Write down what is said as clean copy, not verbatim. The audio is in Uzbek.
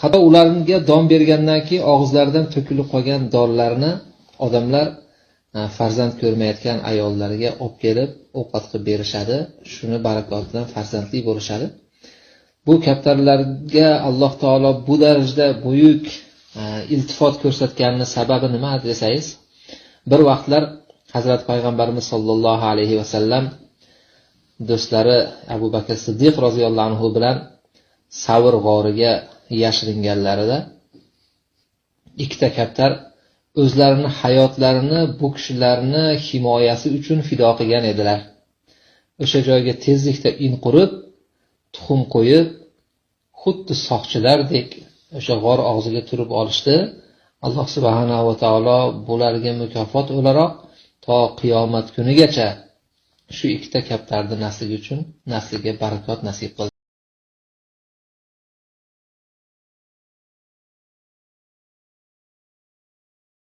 Hatto ularga don bergandan keyin og'izlaridan to'kilib qolgan donlarni odamlar farzand ko'rmayotgan ayollarga olib kelib ovqat qilib berishadi. Shuni barakotidan farzandli bo'lishadi. Bu kaptarlarga Alloh taolo bu darajada buyuk iltifot ko'rsatganining sababi nima desangiz, bir vaqtlar Hazrat payg'ambarimiz sollallohu alayhi vasallam do'stlari Abu Bakr Siddiq roziyallohu anhu bilan Savr g'origa yashiringanlarida ikkita kaptar o'zlarini hayotlarini bu kishilarni himoyasi uchun fido qilgan edilar. O'sha joyga tezlikda in qurib, tuxum qo'yib, xuddi soqchilardek o'sha g'or og'ziga turib olishdi. Alloh subhanahu va taolo bularga mukofot o'laroq to qiyomat kunigacha shu ikkita kaptarni nasli uchun nasliga barakot nasib qildi.